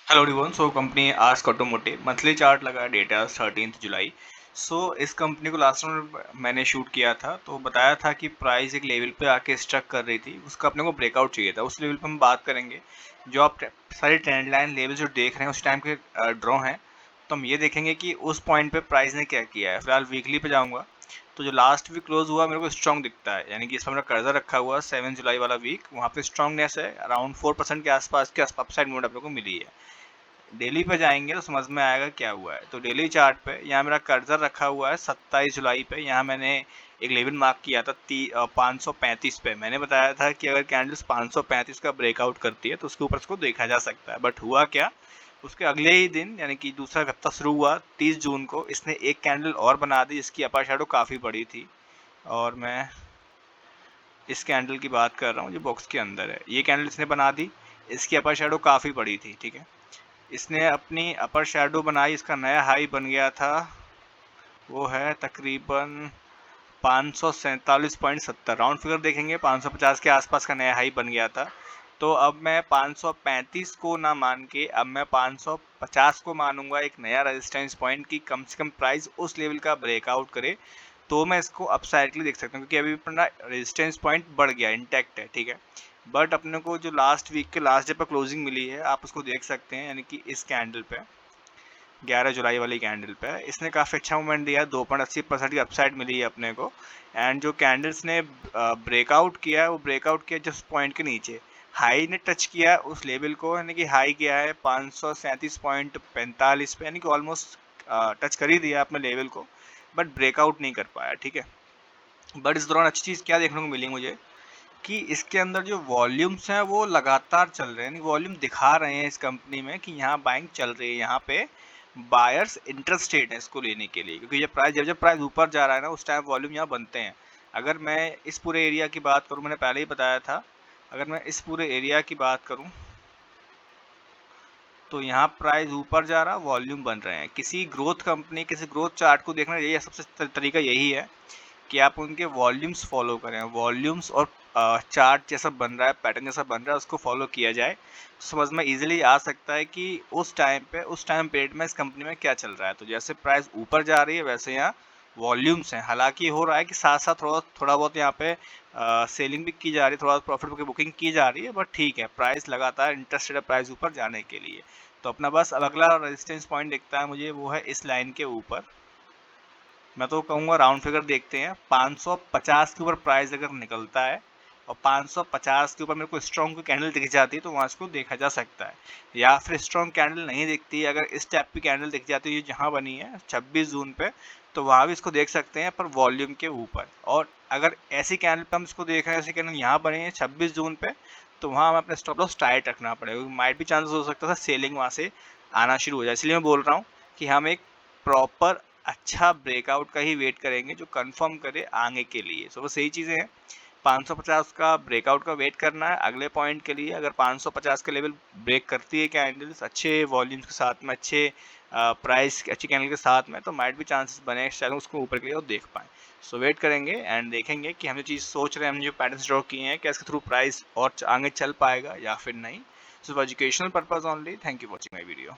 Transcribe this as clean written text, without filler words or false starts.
Hello everyone. So company ask automotive monthly chart लगा data 13 जुलाई। सो इस company को last में मैंने शूट किया था, तो बताया था कि प्राइस एक लेवल पे आके स्ट्रक कर रही थी, उसका अपने को ब्रेकआउट चाहिए था। उस लेवल पे हम बात करेंगे। जो आप सारे ट्रेंड लाइन लेवल जो देख रहे हैं उस टाइम के ड्रॉ हैं, तो हम ये देखेंगे कि उस पॉइंट पे प्राइस ने क्या किया है। फिलहाल वीकली पे जाऊँगा, तो जो लास्ट वीक क्लोज हुआ मेरे को स्ट्रॉन्ग दिखता है, यानी कि इस पर मेरा कर्जा रखा हुआ 7 जुलाई वाला वीक, वहाँ पे स्ट्रॉन्गनेस है अराउंड 4% के आसपास के अपसाइड मूवमेंट अपने को मिली है। डेली पे जाएंगे तो समझ में आएगा क्या हुआ है। तो डेली चार्ट पे यहाँ मेरा कर्सर रखा हुआ है 27 जुलाई पे। यहाँ मैंने एक लेवल मार्क किया था 535 पे। मैंने बताया था कि अगर कैंडल्स 535 का ब्रेकआउट करती है तो उसके ऊपर इसको देखा जा सकता है। बट हुआ क्या, उसके अगले ही दिन यानी कि दूसरा हफ्ता शुरू हुआ 30 जून को, इसने एक कैंडल और बना दी जिसकी अपर शैडो काफ़ी बड़ी थी। और मैं इस कैंडल की बात कर रहा हूँ जो बॉक्स के अंदर है। ये कैंडल इसने बना दी, इसकी अपर शैडो काफ़ी बड़ी थी। ठीक है, इसने अपनी अपर शैडो बनाई, इसका नया हाई बन गया था, वो है तकरीबन 547.70। राउंड फिगर देखेंगे 550 के आसपास का नया हाई बन गया था। तो अब मैं 535 को ना मान के अब मैं 550 को मानूंगा एक नया रेजिस्टेंस पॉइंट की कम से कम प्राइस उस लेवल का ब्रेकआउट करे, तो मैं इसको अपसाइड के लिए देख सकता हूँ, क्योंकि अभी अपना रेजिस्टेंस पॉइंट बढ़ गया, इंटैक्ट है। ठीक है, बट अपने को जो लास्ट वीक के लास्ट डे पर क्लोजिंग मिली है आप उसको देख सकते हैं, यानी कि इस कैंडल पे 11 जुलाई वाली कैंडल पे इसने काफ़ी अच्छा मूवमेंट दिया है, 2.80% की अपसाइड मिली है अपने को। एंड जो कैंडल्स ने ब्रेकआउट किया है वो ब्रेकआउट किया जस्ट पॉइंट के नीचे, हाई ने टच किया है उस लेवल को, यानी कि हाई किया है 537.45 पे, यानी कि ऑलमोस्ट टच कर ही दिया अपने लेवल को, बट ब्रेकआउट नहीं कर पाया। ठीक है, बट इस दौरान अच्छी चीज़ क्या देखने को मिली मुझे कि इसके अंदर जो वॉल्यूम्स हैं वो लगातार चल रहे हैं, यानी वॉल्यूम दिखा रहे हैं इस कंपनी में कि यहाँ बाइंग चल रही है, यहाँ पे बायर्स इंटरेस्टेड है इसको लेने के लिए, क्योंकि जब प्राइस ऊपर जा रहा है ना उस टाइम वॉल्यूम यहाँ बनते हैं। अगर मैं इस पूरे एरिया की बात करूँ, मैंने पहले ही बताया था, अगर मैं इस पूरे एरिया की बात करूँ तो यहाँ प्राइस ऊपर जा रहा, वॉल्यूम बन रहे हैं। किसी ग्रोथ कंपनी, किसी ग्रोथ चार्ट को देखना यही सबसे तरीका यही है कि आप उनके वॉल्यूम्स फॉलो करें। वॉल्यूम्स और चार्ट जैसा बन रहा है, पैटर्न जैसा बन रहा है, उसको फॉलो किया जाए तो समझ में इजीली आ सकता है कि उस टाइम पे उस टाइम पीरियड में इस कंपनी में क्या चल रहा है। तो जैसे प्राइस ऊपर जा रही है वैसे यहाँ वॉल्यूम्स हैं। हालांकि हो रहा है कि साथ साथ थोड़ा बहुत यहाँ पे सेलिंग भी की जा रही है, थोड़ा प्रॉफिट की बुकिंग की जा रही है, बट ठीक है, प्राइस लगातार इंटरेस्टेड है प्राइस ऊपर जाने के लिए। तो अपना बस अब अगला रेजिस्टेंस पॉइंट दिखता है मुझे, वो है इस लाइन के ऊपर। मैं तो कहूँगा राउंड फिगर देखते हैं, 550 के ऊपर प्राइस अगर निकलता है और 550 के ऊपर मेरे को स्ट्रॉन्ग कोई कैंडल दिख जाती है तो वहाँ इसको देखा जा सकता है। या फिर स्ट्रॉन्ग कैंडल नहीं दिखती, अगर इस टाइप की कैंडल दिख जाती है जहाँ बनी है 26 जून पे, तो वहाँ भी इसको देख सकते हैं पर वॉल्यूम के ऊपर। और अगर ऐसी कैंडल पे हम इसको देख रहे हैं, ऐसी कैंडल यहाँ बनी है 26 जून पे, तो वहाँ हमें अपने स्टॉप लॉस टाइट रखना पड़ेगा। माइट भी चांसेस हो सकता था सेलिंग वहाँ से आना शुरू हो जाए। इसलिए मैं बोल रहा हूँ कि हम एक प्रॉपर अच्छा ब्रेकआउट का ही वेट करेंगे जो कंफर्म करे आगे के लिए। सो बस यही चीज़ें हैं, 550 का ब्रेकआउट का वेट करना है अगले पॉइंट के लिए। अगर 550 का लेवल ब्रेक करती है कैंडल्स अच्छे वॉल्यूम्स के साथ में, अच्छे प्राइस अच्छी कैंडल के साथ में, तो माइट भी चांसेस बने शायद उसको ऊपर के लिए और देख पाएँ। सो वेट करेंगे एंड देखेंगे कि हम जो चीज़ सोच रहे हैं, हम जो पैटर्न्स ड्रॉ किए हैं, क्या इसके थ्रू प्राइस और आगे चल पाएगा या फिर नहीं। So educational purpose only. Thank you watching my video.